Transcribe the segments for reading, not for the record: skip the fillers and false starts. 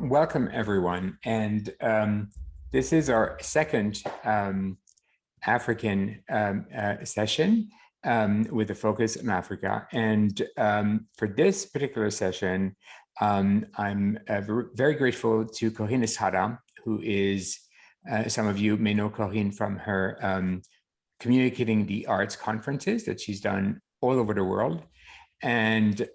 welcome everyone. And this is our second African session with a focus on Africa. And for this particular session, I'm very grateful to Corinne Estrada, who is, some of you may know Corinne from her Communicating the Arts conferences that she's done all over the world. And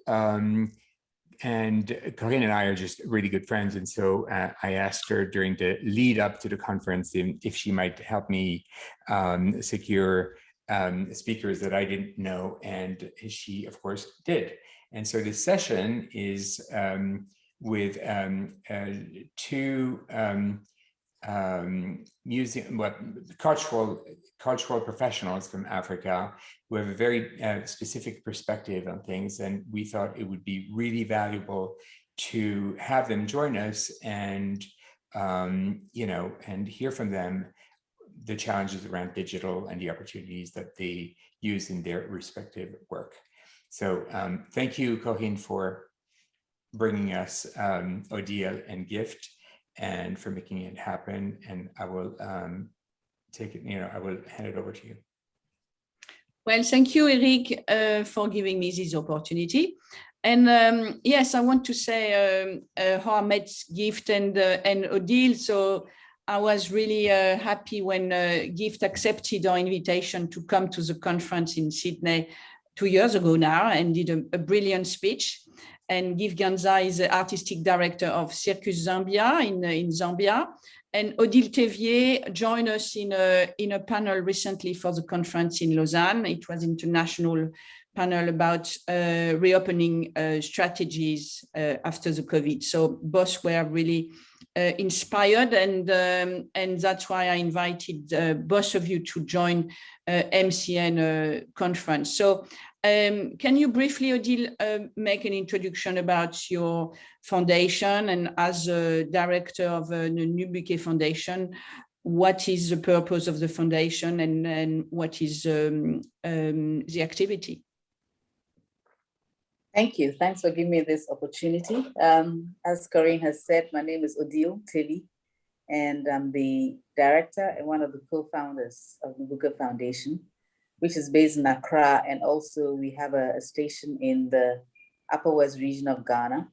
Corinne and I are just really good friends. And so I asked her during the lead up to the conference if she might help me secure speakers that I didn't know. And she, of course, did. And so this session is with two cultural professionals from Africa who have a very specific perspective on things, and we thought it would be really valuable to have them join us and and hear from them the challenges around digital and the opportunities that they use in their respective work. So thank you, Corinne, for bringing us ODILE and GIFT, and for making it happen. And I will take it, I will hand it over to you. Well, thank you, Eric, for giving me this opportunity. And yes, I want to say how I met GIFT and ODILE. So I was really happy when GIFT accepted our invitation to come to the conference in Sydney 2 years ago now, and did a brilliant speech. And Gift Ganza is the artistic director of Circus Zambia in Zambia. And ODILE TEVIE joined us in a panel recently for the conference in Lausanne. It was an international panel about reopening strategies after the COVID. So both were really inspired, and that's why I invited both of you to join MCN conference. So can you briefly, ODILE, make an introduction about your foundation, and as a director of the New Bouquet Foundation, what is the purpose of the foundation, and what is the activity? Thank you. Thanks for giving me this opportunity. As Corinne has said, my name is ODILE TEVIE, and I'm the director and one of the co-founders of the Bouquet Foundation, which is based in Accra, and also we have a station in the Upper West region of Ghana.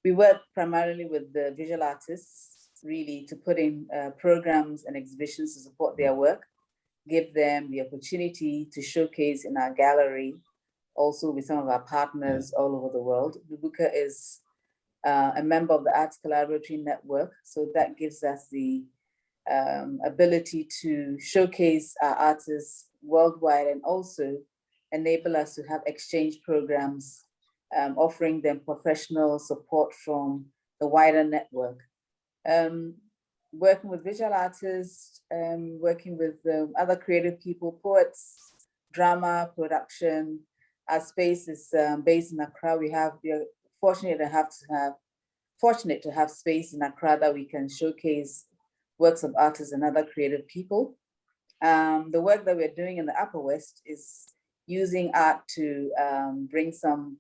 We work primarily with the visual artists, really, to put in programs and exhibitions to support their work, give them the opportunity to showcase in our gallery, also with some of our partners all over the world. The Bouquet is a member of the Arts Collaboratory Network, so that gives us the ability to showcase our artists worldwide, and also enable us to have exchange programs, offering them professional support from the wider network. Working with visual artists, working with other creative people, poets, drama, production. Our space is based in Accra. We are fortunate to have space in Accra that we can showcase works of artists and other creative people. The work that we're doing in the Upper West is using art to bring some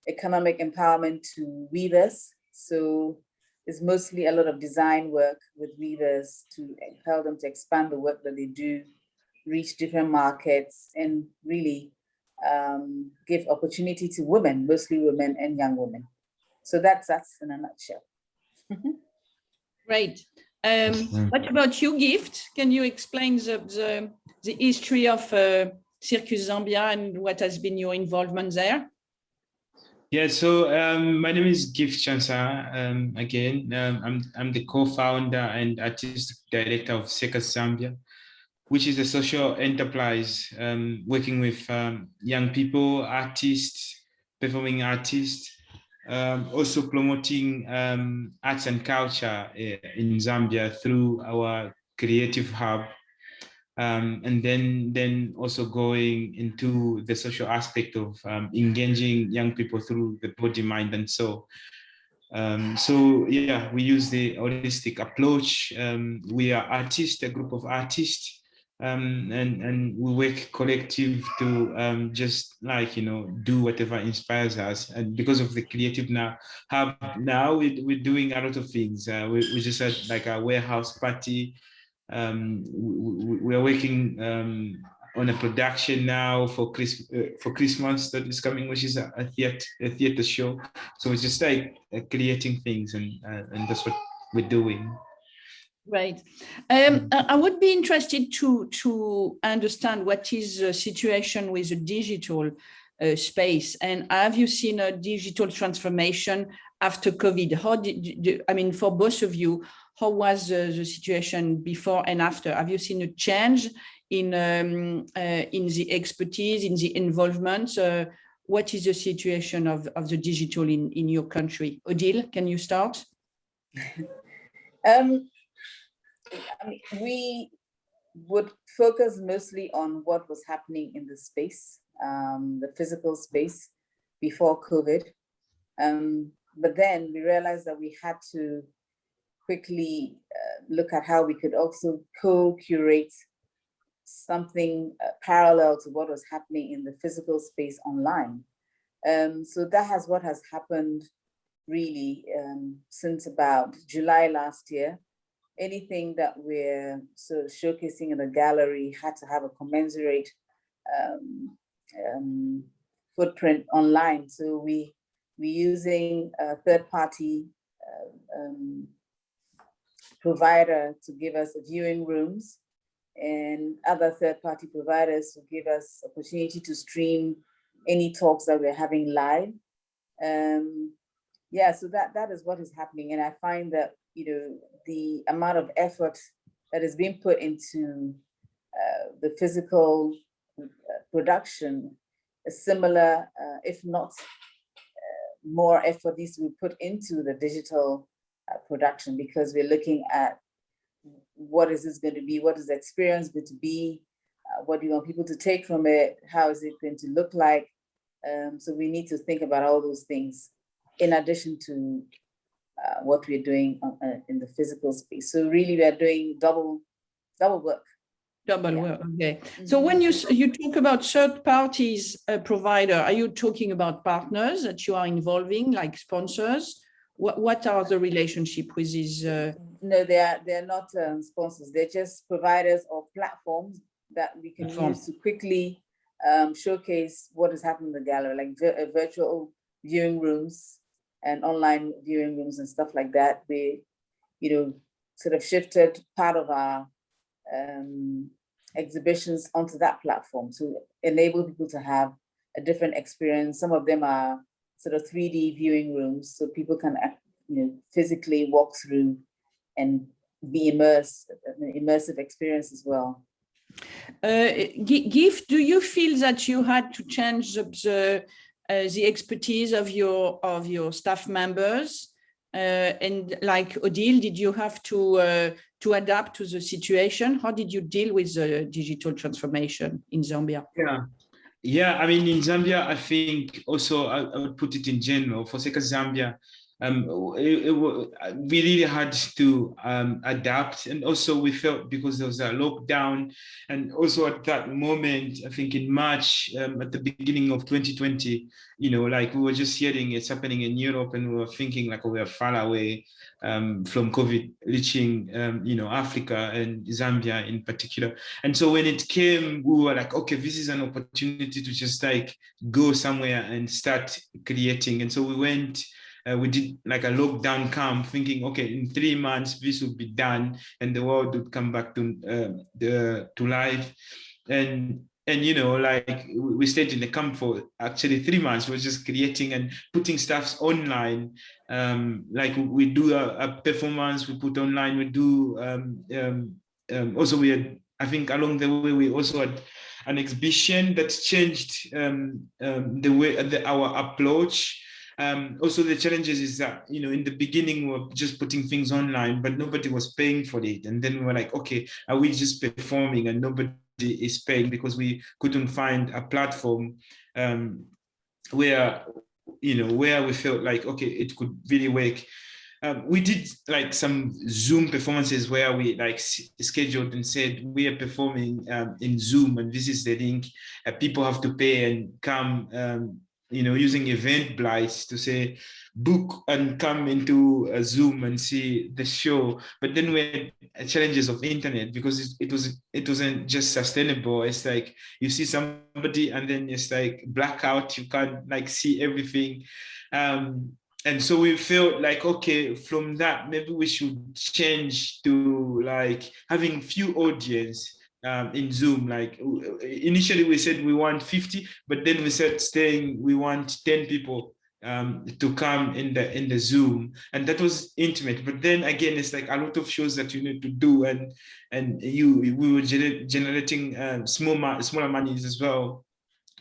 economic empowerment to weavers. So it's mostly a lot of design work with weavers to help them to expand the work that they do, reach different markets, and really give opportunity to women, mostly women and young women. So that's in a nutshell. Great. What about you, Gift? Can you explain the history of Circus Zambia and what has been your involvement there? Yeah, so my name is Gift Chansa. Again, I'm the co-founder and artistic director of Circus Zambia, which is a social enterprise working with young people, artists, performing artists, also promoting arts and culture in Zambia through our creative hub, and then also going into the social aspect of engaging young people through the body, mind, and soul. So yeah, we use the holistic approach. We are artists, a group of artists, and we work collective to just like, you know, do whatever inspires us. And because of the creative hub now, we're doing a lot of things. We just had like a warehouse party. We're working on a production now for Christmas that is coming, which is a theater show. So it's just like creating things, and that's what we're doing. Right. I would be interested to understand what is the situation with the digital space, and have you seen a digital transformation after COVID? How I mean, for both of you, how was the situation before and after? Have you seen a change in the expertise, in the involvement? What is the situation of the digital in your country? Odile, can you start? I mean, we would focus mostly on what was happening in the space, the physical space before COVID. But then we realized that we had to quickly look at how we could also co-curate something parallel to what was happening in the physical space online. So that has what has happened really since about July last year. Anything that we're sort of showcasing in the gallery had to have a commensurate footprint online. So we're using a third-party provider to give us viewing rooms, and other third-party providers to give us opportunity to stream any talks that we're having live. Yeah, so that is what is happening, and I find that, you know, the amount of effort that is being put into the physical production is similar, if not more effort needs to be put into the digital production, because we're looking at what is this going to be, what is the experience going to be, what do you want people to take from it, how is it going to look like? So we need to think about all those things in addition to what we're doing in the physical space. So really we are doing double work. Double work, okay. So when you talk about third parties provider, are you talking about partners that you are involving, like sponsors? What are the relationship with these? No, they're not sponsors. They're just providers of platforms that we can use to quickly showcase what is happening in the gallery, like virtual viewing rooms and online viewing rooms and stuff like that. We, you know, sort of shifted part of our exhibitions onto that platform to enable people to have a different experience. Some of them are sort of 3D viewing rooms, so people can, you know, physically walk through and be immersive experience as well. Gift, do you feel that you had to change the expertise of your staff members? And like Odile, did you have to adapt to the situation? How did you deal with the digital transformation in Zambia? Yeah. I mean, in Zambia, I think also I would put it in general for Seka Zambia. We really had to adapt, and also we felt because there was a lockdown, and also at that moment, I think in March, at the beginning of 2020, you know, like we were just hearing it's happening in Europe, and we were thinking like we are far away from COVID reaching, you know, Africa and Zambia in particular. And so when it came, we were like, okay, this is an opportunity to just like go somewhere and start creating. And so we went. We did like a lockdown camp, thinking, okay, in 3 months this would be done, and the world would come back to life. And you know, like we stayed in the camp for actually 3 months. We're just creating and putting stuff online. Like we do a performance, we put online. We do also we had, I think along the way we also had an exhibition that changed the way our approach. Also, the challenges is that, you know, in the beginning we were just putting things online, but nobody was paying for it. And then we were like, okay, are we just performing and nobody is paying, because we couldn't find a platform where, you know, where we felt like, okay, it could really work. we did like some Zoom performances where we like scheduled and said we are performing in Zoom, and this is the link. People have to pay and come, using Eventbrite to say book and come into a Zoom and see the show. But then we had challenges of internet because it wasn't just sustainable. It's like you see somebody and then it's like blackout. You can't like see everything. And so we felt like, okay, from that, maybe we should change to like having few audience in Zoom. Like initially we said we want 50, but then we said we want 10 people to come in the Zoom, and that was intimate. But then again, it's like a lot of shows that you need to do, and we were generating smaller monies as well,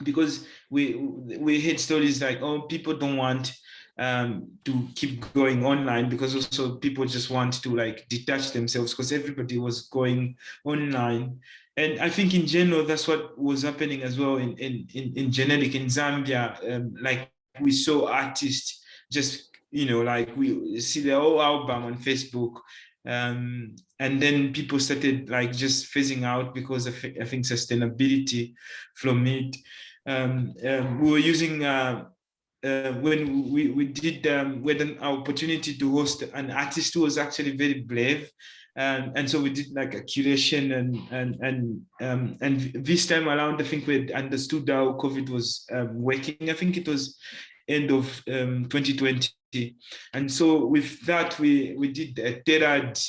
because we had stories like, oh, people don't want to keep going online, because also people just want to like detach themselves because everybody was going online. And I think in general, that's what was happening as well in generic in Zambia. Like we saw artists just, like we see the whole album on Facebook. And then people started like just phasing out because of, I think, sustainability from it. We were using when we had an opportunity to host an artist who was actually very brave, and so we did like a curation, and this time around I think we had understood how COVID was working. I think it was end of 2020. And so with that, we did tailored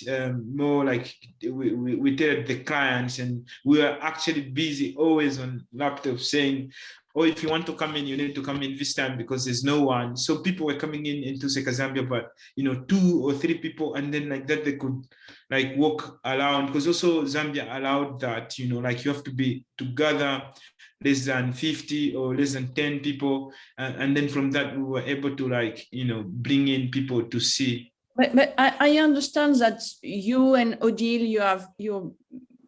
more like we tailored the clients, and we were actually busy always on laptop saying, oh, if you want to come in, you need to come in this time because there's no one. So people were coming into Seka Zambia, but 2 or 3 people, and then like that they could like walk around, because also Zambia allowed that, like you have to be together less than 50 or less than 10 people, and then from that we were able to like bring in people to see. But I understand that you and ODILE, you're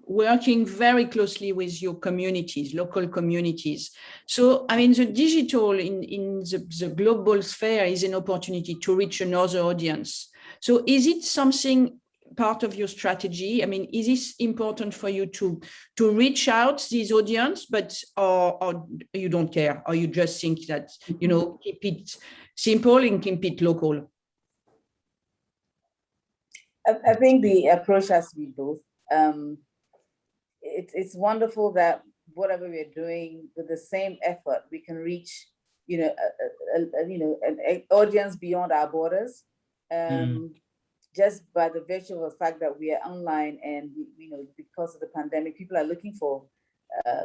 working very closely with your communities, local communities. So, I mean, the digital in the global sphere is an opportunity to reach another audience. So is it something part of your strategy? I mean, is this important for you to reach out this audience, but or you don't care, or you just think that, keep it simple and keep it local? I think the approach has to be both. It's wonderful that whatever we're doing with the same effort, we can reach, an audience beyond our borders, just by the virtue of the fact that we are online, and because of the pandemic, people are looking for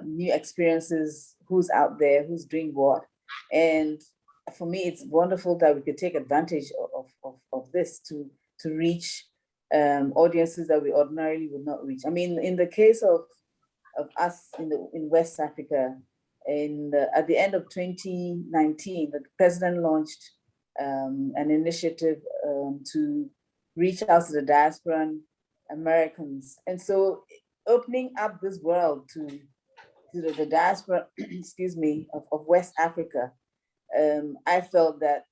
new experiences. Who's out there? Who's doing what? And for me, it's wonderful that we could take advantage of this to reach audiences that we ordinarily would not reach. I mean, in the case of us in West Africa, at the end of 2019, the president launched an initiative to reach out to the diaspora and Americans, and so opening up this world to the diaspora, excuse me, of West Africa. I felt that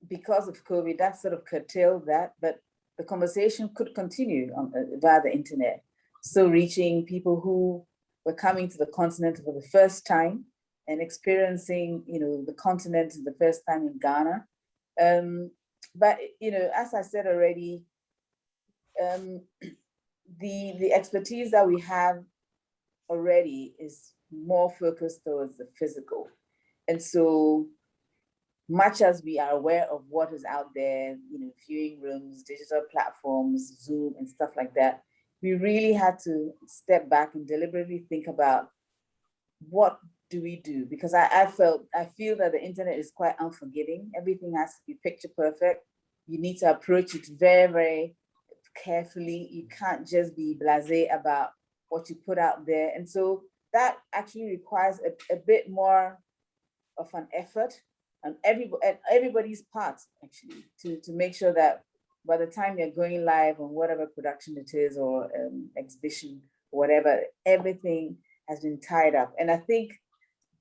because of COVID, that sort of curtailed that, but the conversation could continue via the internet. So reaching people who were coming to the continent for the first time and experiencing, the continent for the first time in Ghana. But, as I said already, the expertise that we have already is more focused towards the physical. And so much as we are aware of what is out there, viewing rooms, digital platforms, Zoom and stuff like that, we really had to step back and deliberately think about what do we do? Because I feel that the internet is quite unforgiving. Everything has to be picture perfect. You need to approach it very, very carefully. You can't just be blasé about what you put out there. And so that actually requires a bit more of an effort on everybody's part, actually, to make sure that by the time you're going live on whatever production it is, or exhibition, whatever, everything has been tied up. And I think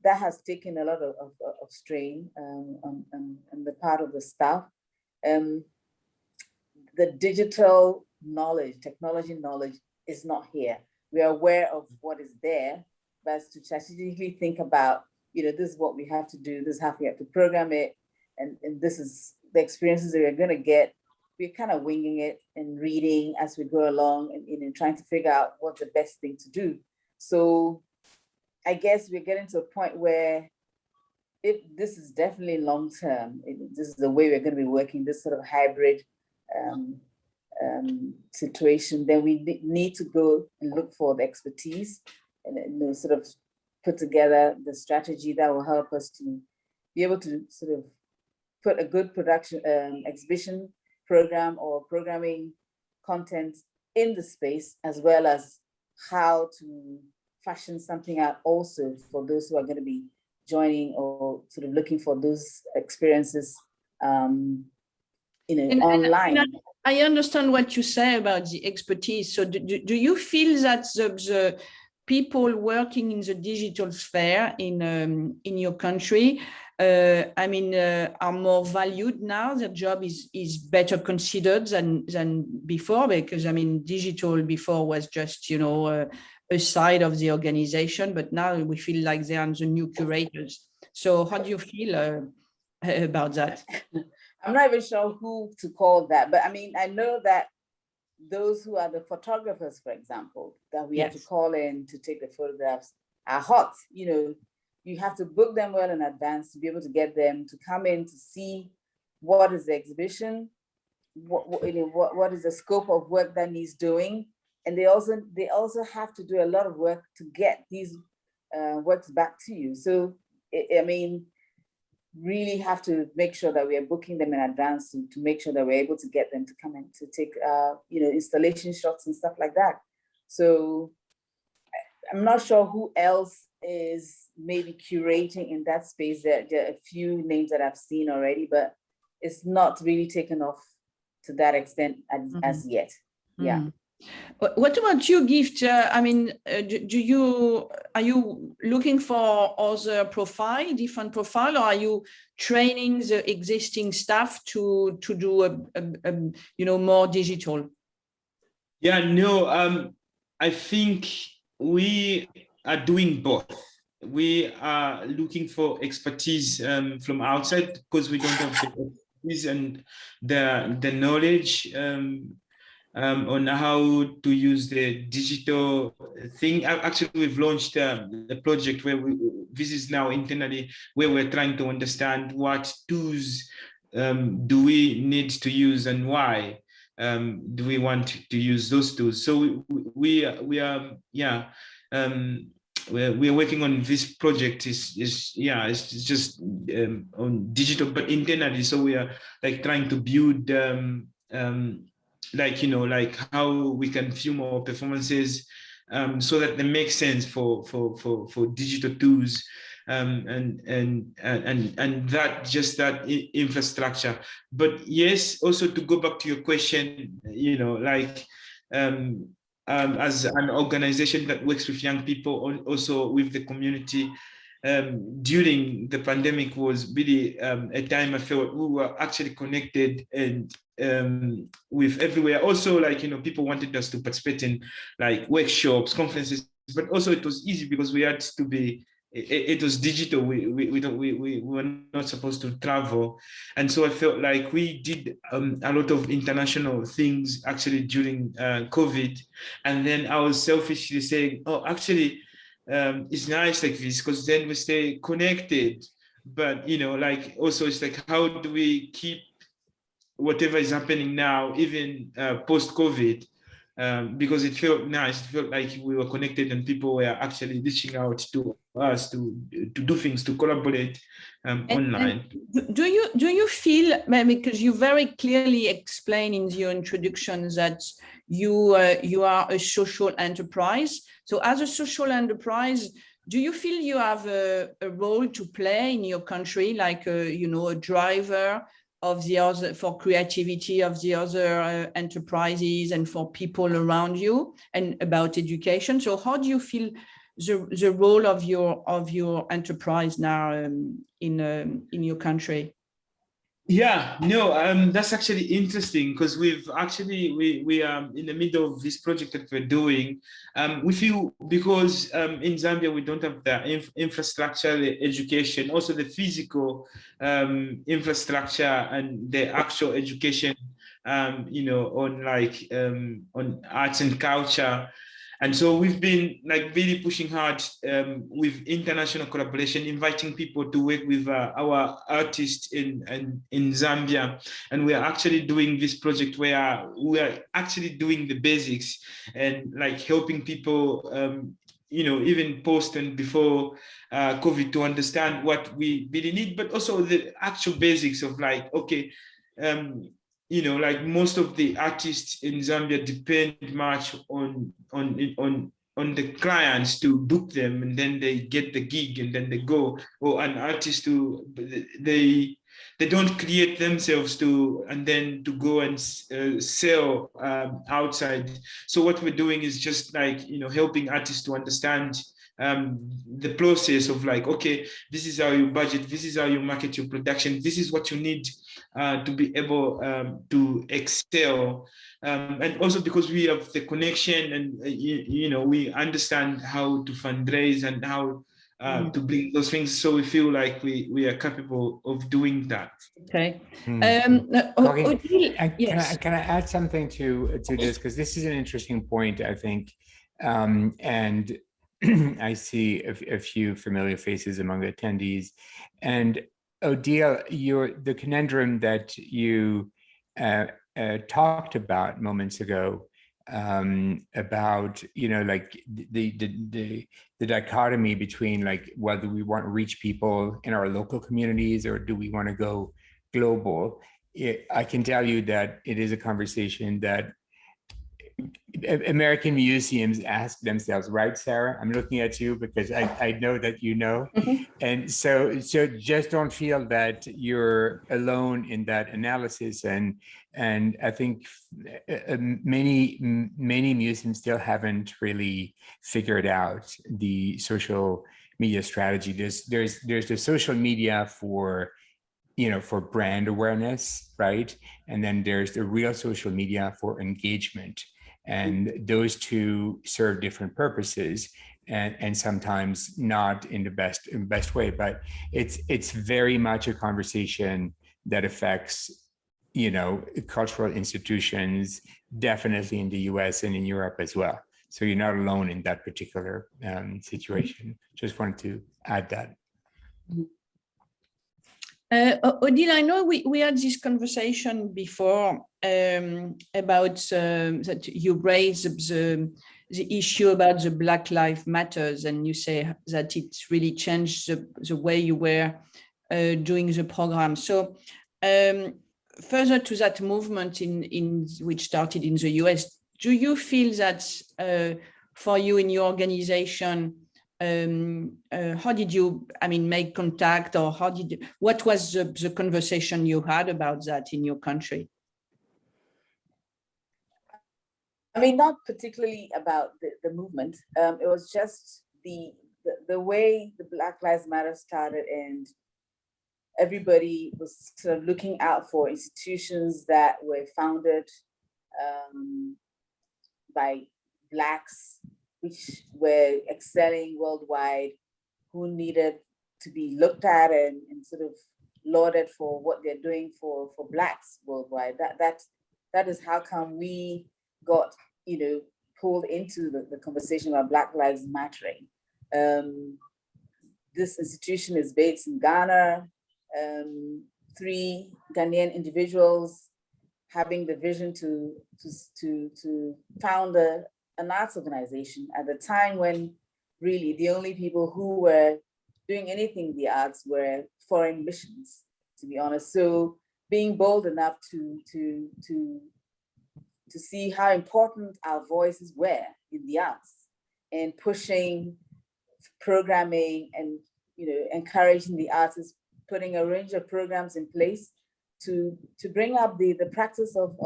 that has taken a lot of strain on the part of the staff. the digital knowledge, technology knowledge is not here. We are aware of what is there, but to strategically think about, this is what we have to do, this is how we have to program it, and this is the experiences that we're going to get. We're kind of winging it and reading as we go along and trying to figure out what's the best thing to do. So I guess we're getting to a point where this is definitely long-term. This is the way we're going to be working, this sort of hybrid situation. Then we need to go and look for the expertise and sort of put together the strategy that will help us to be able to sort of put a good production exhibition program or programming content in the space, as well as how to fashion something out also for those who are going to be joining or sort of looking for those experiences online. I understand what you say about the expertise. So do you feel that the people working in the digital sphere in your country, are more valued now? Their job is better considered than before, because digital before was just a side of the organization, but now we feel like they are the new curators. So how do you feel about that? I'm not even sure who to call that, but I know that those who are the photographers, for example, that we have to call in to take the photographs are hot. You have to book them well in advance to be able to get them to come in to see what is the exhibition, what is the scope of work that needs doing. And they also have to do a lot of work to get these works back to you. So, really have to make sure that we are booking them in advance to make sure that we're able to get them to come in to take, installation shots and stuff like that. So I'm not sure who else is maybe curating in that space. There are a few names that I've seen already, but it's not really taken off to that extent as yet. Yeah. What about you, Gift? Are you looking for other different profile, or are you training the existing staff to do more digital? Yeah, no, I think we are doing both. We are looking for expertise from outside because we don't have the expertise and the knowledge on how to use the digital thing. Actually, we've launched a project where this is now internally, where we're trying to understand what tools do we need to use and why do we want to use those tools. So we are we're working on this project it's just on digital, but internally. So we are trying to build how we can film our performances so that they make sense for digital tools and that infrastructure. But yes, also to go back to your question, as an organization that works with young people, also with the community, during the pandemic was really a time I felt we were actually connected and with everywhere. Also, people wanted us to participate in workshops, conferences, but also it was easy because we had to be. It was digital. We were not supposed to travel, and so I felt like we did a lot of international things actually during COVID. And then I was selfishly saying, "Oh, actually, it's nice like this because then we stay connected." But also it's how do we keep whatever is happening now, even post-COVID? Because it felt nice. It felt like we were connected and people were actually reaching out to us to do things, to collaborate online. And do you feel, because you very clearly explain in your introduction that you are a social enterprise. So as a social enterprise, do you feel you have a role to play in your country, like a driver of the other, for creativity of the other enterprises and for people around you, and about education? So how do you feel the role of your enterprise now in your country? Yeah, no, that's actually interesting because we've actually we are in the middle of this project that we're doing. We feel because in Zambia we don't have the infrastructure, the education, also the physical infrastructure and the actual education, you know, on like on arts and culture. And so we've been like really pushing hard with international collaboration, inviting people to work with our artists in Zambia. And we are actually doing this project where we are actually doing the basics and like helping people, you know, even post and before COVID to understand what we really need, but also the actual basics of like, okay, you know, like most of the artists in Zambia depend much on the clients to book them, and then they get the gig and then they go. Or an artist to they don't create themselves to and then to go and sell outside. So what we're doing is just like, you know, helping artists to understand the process of like, okay, this is how you budget, this is how you market your production, this is what you need to be able to excel. And also because we have the connection and, you know, we understand how to fundraise and how to bring those things. So we feel like we are capable of doing that. Okay. Corinne, yes. can I add something to this? Because this is an interesting point, I think. And I see a few familiar faces among the attendees. And ODILE, the conundrum that you talked about moments ago, about, you know, like the dichotomy between like whether we want to reach people in our local communities or do we want to go global. I can tell you that it is a conversation that American museums ask themselves, right, Sarah? I'm looking at you because I know that you know. And so just don't feel that you're alone in that analysis. And I think many museums still haven't really figured out the social media strategy. There's the social media for, you know, for brand awareness, right? And then there's the real social media for engagement. And those two serve different purposes, and sometimes not in the best way. But it's very much a conversation that affects, you know, cultural institutions, definitely in the US and in Europe as well. So you're not alone in that particular situation. Just wanted to add that. Odile, I know we had this conversation before about that you raised the issue about the Black Lives Matters, and you say that it really changed the way you were doing the program. So further to that movement in which started in the US, do you feel that for you in your organization, how did you, I mean, make contact, or what was the conversation you had about that in your country? I mean, not particularly about the movement. It was just the way the Black Lives Matter started, and everybody was sort of looking out for institutions that were founded by Blacks, which were excelling worldwide, who needed to be looked at and sort of lauded for what they're doing for Blacks worldwide. That is how come we got, you know, pulled into the conversation about Black Lives Mattering. This institution is based in Ghana. 3 Ghanaian individuals having the vision to found an arts organization at the time when really the only people who were doing anything in the arts were foreign missions, to be honest. So being bold enough to see how important our voices were in the arts, and pushing programming and, you know, encouraging the artists, putting a range of programs in place to bring up the practice of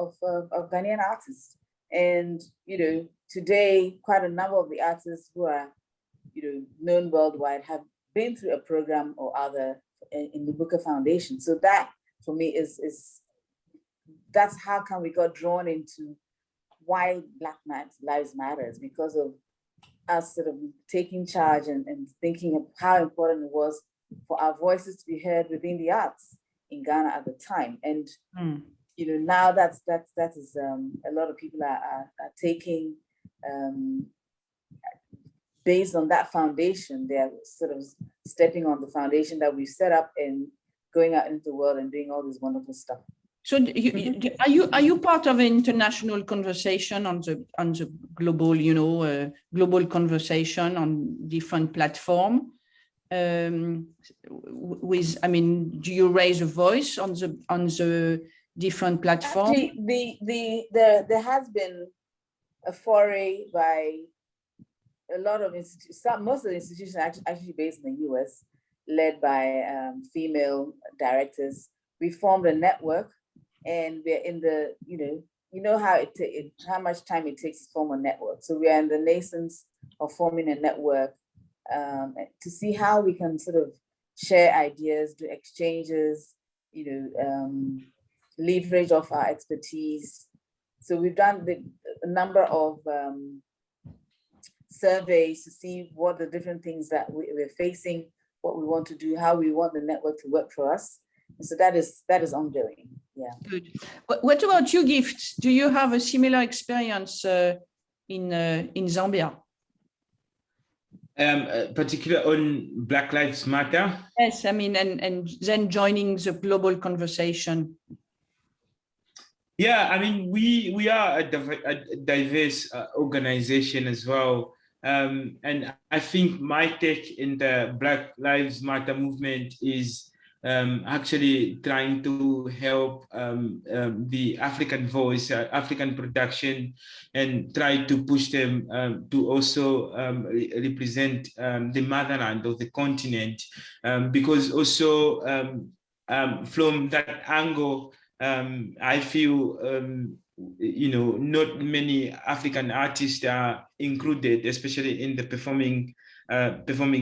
Ghanaian artists. And, you know, today, quite a number of the artists who are, you know, known worldwide have been through a program or other in the Booker Foundation. So that for me is that's how come we got drawn into why Black Lives Matters, because of us sort of taking charge and thinking of how important it was for our voices to be heard within the arts in Ghana at the time. And you know, now that is a lot of people are taking, based on that foundation, they're sort of stepping on the foundation that we've set up and going out into the world and doing all this wonderful stuff. So are you part of an international conversation on the global, you know, global conversation on different platforms? With, I mean, do you raise a voice on the different platforms? Actually, there has been a foray by a lot of institutions. Most of the institutions are actually based in the US, led by female directors. We formed a network, and we're in the, you know how how much time it takes to form a network. So we are in the nascence of forming a network to see how we can sort of share ideas, do exchanges, you know, leverage of our expertise. So we've done a number of surveys to see what the different things that we're facing, what we want to do, how we want the network to work for us. And so that is ongoing. Yeah. Good. What about you, Gift? Do you have a similar experience in Zambia? Particular on Black Lives Matter? Yes, I mean, and then joining the global conversation. Yeah, I mean, we are a diverse organization as well. And I think my take in the Black Lives Matter movement is actually trying to help the African voice, African production, and try to push them to also represent the motherland of the continent, because also from that angle, I feel you know, not many African artists are included, especially in the performing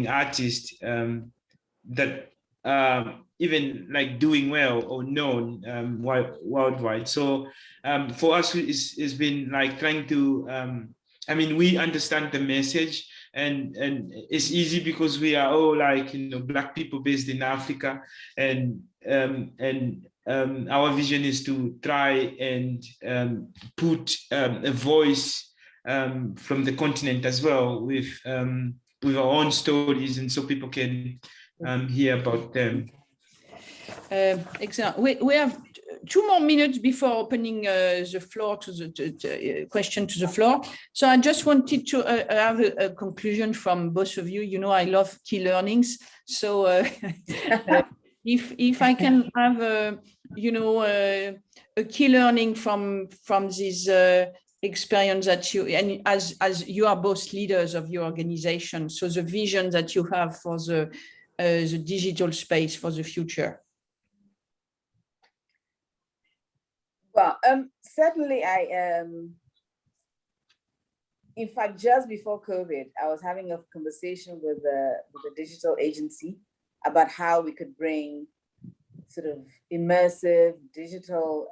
artists that even like doing well or known worldwide. So for us, it's been like trying to, I mean, we understand the message, and it's easy because we are all like, you know, Black people based in Africa, and our vision is to try and put a voice from the continent as well, with our own stories, and so people can hear about them. Excellent. We have 2 more minutes before opening the floor to the question to the floor. So I just wanted to have a conclusion from both of you. You know, I love key learnings. So if I can have you know, a key learning from this experience that you, and as you are both leaders of your organization, so the vision that you have for the digital space for the future. Well, certainly in fact, just before COVID, I was having a conversation with the digital agency about how we could bring sort of immersive digital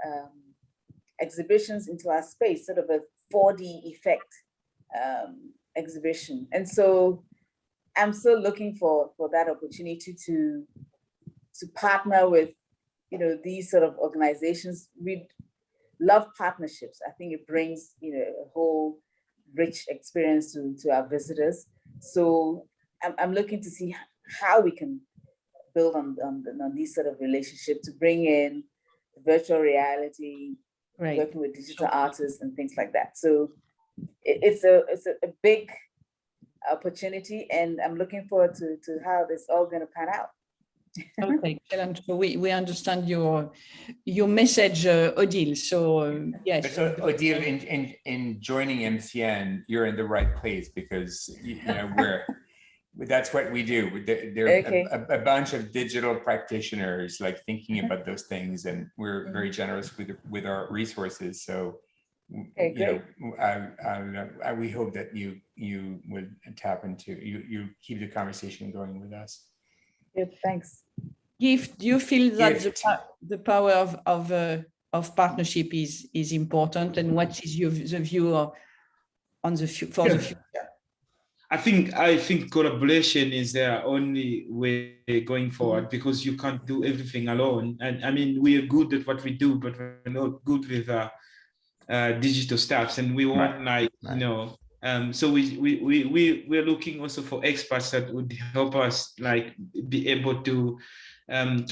exhibitions into our space, sort of a 4D effect exhibition. And so I'm still looking for that opportunity to partner with, you know, these sort of organizations. We love partnerships. I think it brings, you know, a whole rich experience to our visitors. So I'm looking to see how we can build on these sort of relationships to bring in virtual reality, right, working with digital artists and things like that. So it's a big opportunity, and I'm looking forward to how this all going to pan out. Okay, so we understand your message, ODILE. So yes, but ODILE, in joining MCN, you're in the right place, because you know that's what we do. There are Okay. a bunch of digital practitioners like thinking about those things, and we're very generous with our resources. So you know, we hope that you would tap into, you keep the conversation going with us. Good, thanks. Gift, do you feel that Gift. the power of partnership is important, and what is the view on the for the future? I think collaboration is the only way going forward, because you can't do everything alone. And I mean, we are good at what we do, but we're not good with digital stuff, and we want so we're looking also for experts that would help us like be able to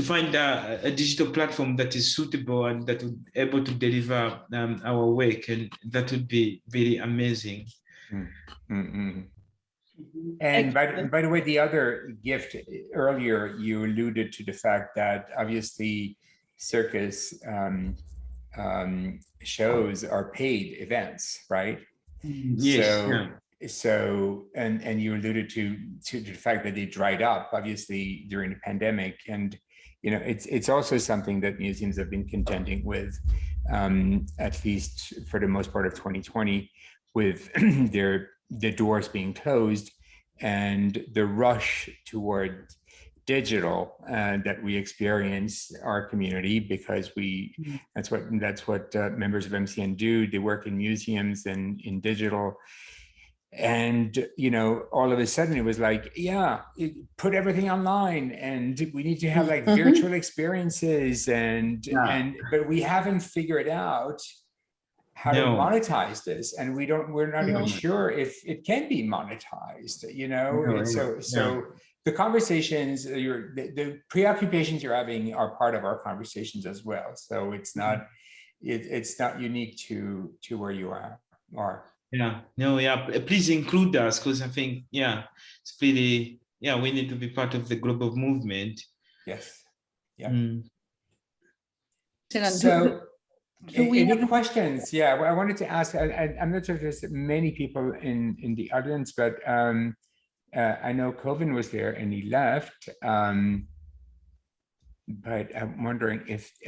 find a digital platform that is suitable and that would be able to deliver our work, and that would be really amazing. And by the way, the other gift, earlier you alluded to the fact that obviously circus shows are paid events, right? Yes. So and you alluded to the fact that they dried up obviously during the pandemic, and it's also something that museums have been contending with, at least for the most part of 2020, with the doors being closed and the rush toward digital that we experience our community, because that's what members of MCN do. They work in museums and in digital, and all of a sudden it was like, put everything online, and we need to have like virtual experiences, but we haven't figured out how to monetize this, and we're not even sure if it can be monetized, so the conversations, the preoccupations you're having are part of our conversations as well. So it's not unique to where you are. Please include us, because I think it's really we need to be part of the global movement. Yes. So any questions? I wanted to ask, I'm not sure if there's many people in the audience, but I know Corinne was there and he left, but I'm wondering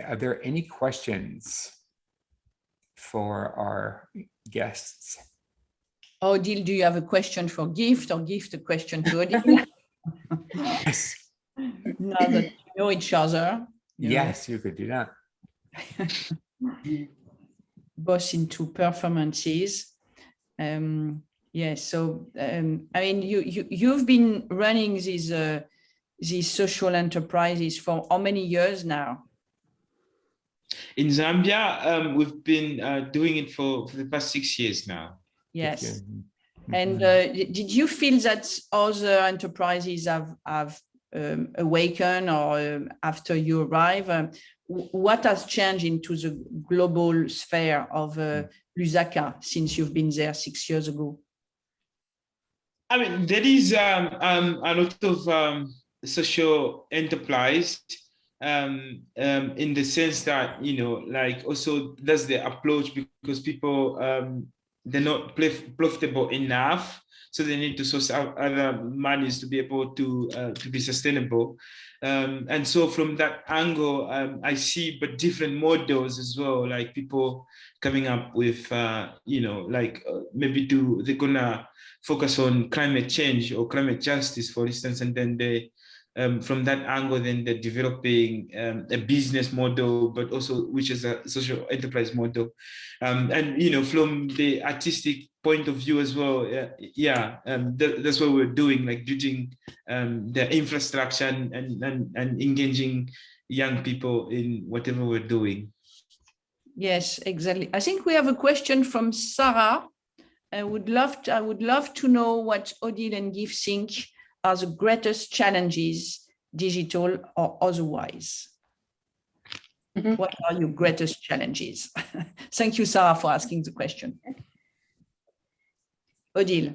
are there any questions for our guests? Odile, do you have a question for Gift, or Gift a question to Odile? Yes. Now that you know each other. Yes, you could do that. Both into performances. So I mean, you've been running these social enterprises for how many years now? In Zambia, we've been doing it for the past 6 years now. Yes. And did you feel that other enterprises have awakened, or after you arrive? What has changed into the global sphere of Lusaka since you've been there 6 years ago? I mean, there is a lot of social enterprise in the sense that, like also that's the approach, because people, they're not profitable enough, so they need to source out other monies to be able to be sustainable. And so from that angle, I see but different models as well, like people coming up with, maybe they're gonna focus on climate change or climate justice, for instance, and then they, from that angle, then they're developing a business model, but also which is a social enterprise model. And from the artistic point of view as well, that's what we're doing, like building the infrastructure and engaging young people in whatever we're doing. Yes, exactly. I think we have a question from Sarah. I would love to know what Odile and Gift think are the greatest challenges, digital or otherwise. What are your greatest challenges? Thank you, Sarah, for asking the question. Odile.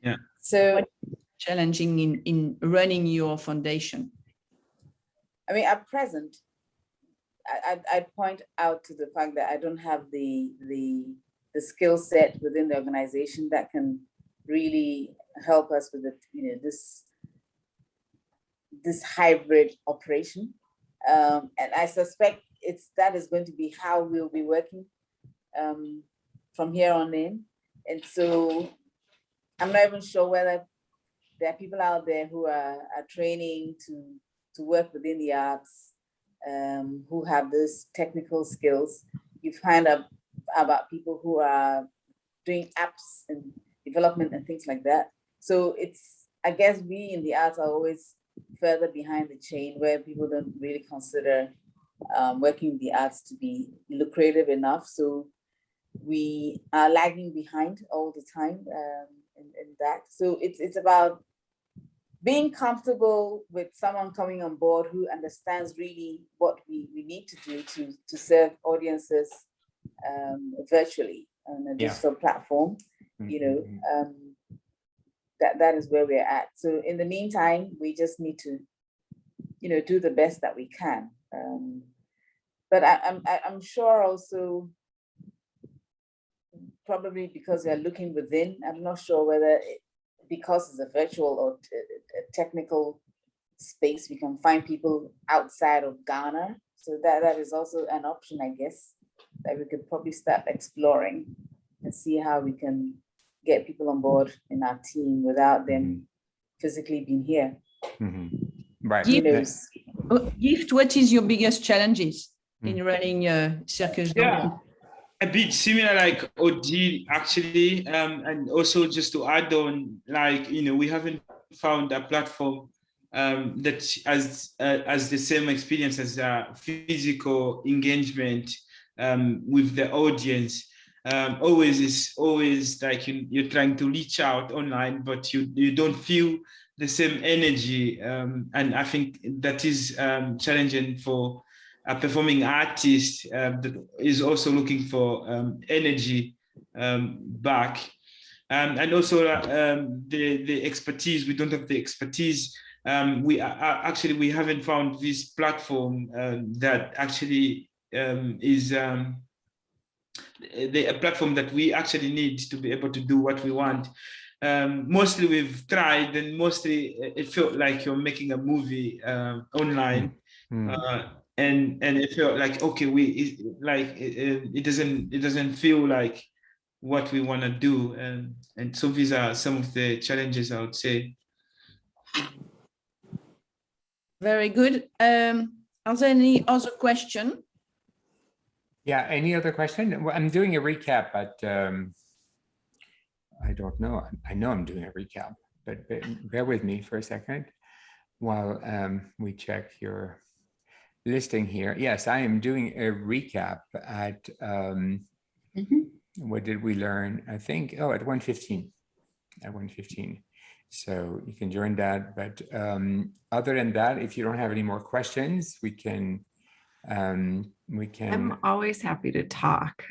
Yeah. So what is challenging in running your foundation? I mean, at present, I'd point out to the fact that I don't have the skill set within the organization that can really help us with this hybrid operation. And I suspect that is going to be how we'll be working from here on in. And so I'm not even sure whether there are people out there who are training work within the arts, who have those technical skills. You find out about people who are doing apps and development and things like that. So it's, I guess we in the arts are always further behind the chain, where people don't really consider working in the arts to be lucrative enough. So we are lagging behind all the time in that. So it's about being comfortable with someone coming on board who understands really what we need to do to serve audiences virtually on a digital platform. You know, that is where we're at. So in the meantime, we just need to, you know, do the best that we can. But I'm sure also, probably because we are looking within, I'm not sure whether because it's a virtual or a technical space, we can find people outside of Ghana. So that is also an option, I guess, that we could probably start exploring and see how we can get people on board in our team without them physically being here. Right. Gift, what is your biggest challenges in running Circus? Yeah, a bit similar like ODILE actually, and also just to add on, like, you know, we haven't found a platform that has the same experience as physical engagement with the audience. Always like you're trying to reach out online, but you don't feel the same energy, and I think that is challenging for a performing artist that is also looking for energy back, and also the expertise. We don't have the expertise. We haven't found this platform that actually is a platform that we actually need to be able to do what we want. Mostly we've tried, and mostly it felt like you're making a movie online. And it felt like, okay, it doesn't feel like what we want to do, and so these are some of the challenges, I would say. Very good. Are there any other question? Yeah, any other question? Well, I'm doing a recap, but I don't know. I know I'm doing a recap, but bear with me for a second while we check your listing here. Yes, I am doing a recap at what did we learn? I think, at 1:15. At 1:15. So you can join that. But other than that, if you don't have any more questions, we can. I'm always happy to talk.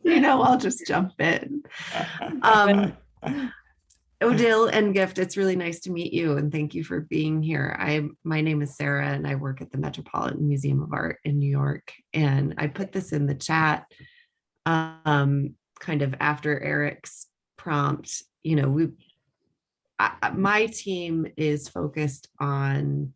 You know, I'll just jump in. ODILE and Gift, it's really nice to meet you, and thank you for being here. My name is Sarah, and I work at the Metropolitan Museum of Art in New York. And I put this in the chat kind of after Eric's prompt. You know, my team is focused on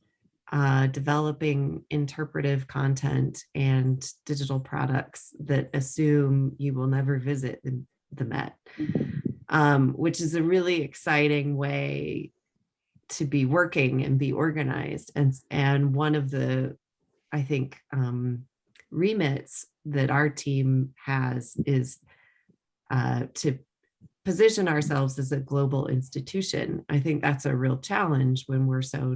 developing interpretive content and digital products that assume you will never visit the Met, which is a really exciting way to be working and be organized. And one of the, I think, remits that our team has is to position ourselves as a global institution. I think that's a real challenge when we're so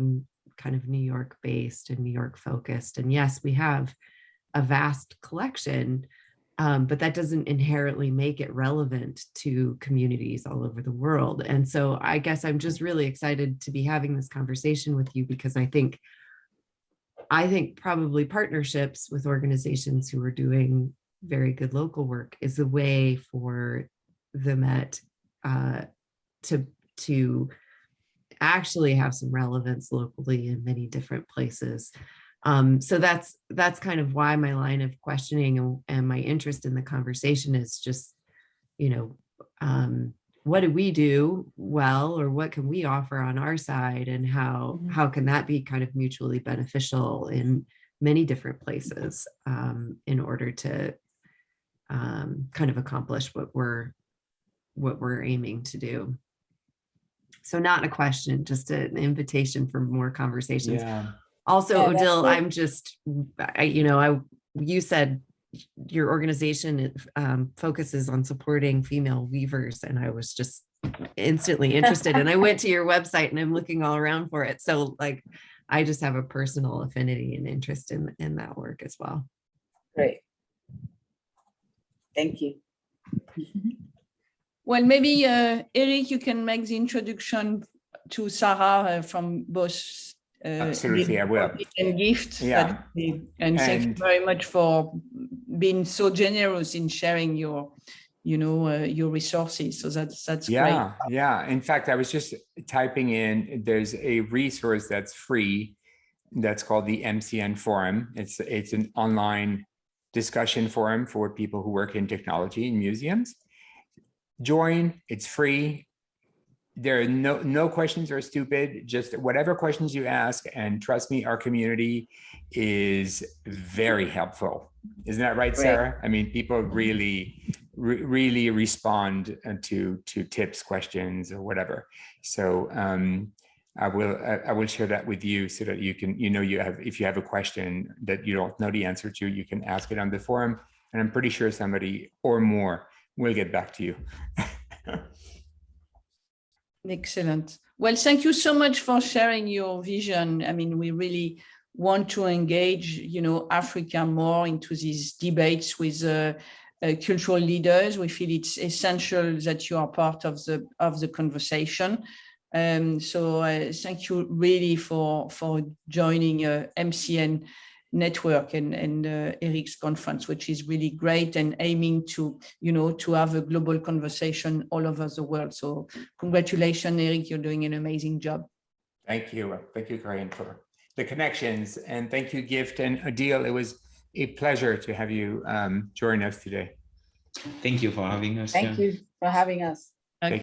kind of New York based and New York focused. And yes, we have a vast collection, but that doesn't inherently make it relevant to communities all over the world. And so I guess I'm just really excited to be having this conversation with you, because I think probably partnerships with organizations who are doing very good local work is a way for the Met to actually have some relevance locally in many different places. So that's kind of why my line of questioning and my interest in the conversation is just, you know, what do we do well, or what can we offer on our side, and how can that be kind of mutually beneficial in many different places in order to kind of accomplish what we're aiming to do. So not a question, just an invitation for more conversations. Yeah. Also, Yeah, that's Odile, good. I'm just, you said your organization focuses on supporting female weavers, and I was just instantly interested. And I went to your website and I'm looking all around for it. So like, I just have a personal affinity and interest in that work as well. Great. Thank you. Well, maybe Eric, you can make the introduction to Sarah from both Absolutely, I will. and Gift. Yeah. And thank you very much for being so generous in sharing your, your resources. So that's great. Yeah. In fact, I was just typing in, there's a resource that's free that's called the MCN Forum. It's an online discussion forum for people who work in technology in museums. Join, it's free. There are no questions are stupid, just whatever questions you ask, and trust me, our community is very helpful. Isn't that right, Sarah? I mean, people really respond to tips, questions, or whatever. So I will share that with you so that you can, if you have a question that you don't know the answer to, you can ask it on the forum, and I'm pretty sure somebody or more will get back to you. Excellent. Well, thank you so much for sharing your vision. I mean, we really want to engage, Africa more into these debates with cultural leaders. We feel it's essential that you are part of the conversation. So thank you really for joining MCN network and Eric's conference, which is really great and aiming to, to have a global conversation all over the world. So congratulations, Eric, you're doing an amazing job. Thank you. Thank you, Corinne, for the connections. And thank you, Gift and ODILE. It was a pleasure to have you join us today. Thank you for having us. Thank you for having us.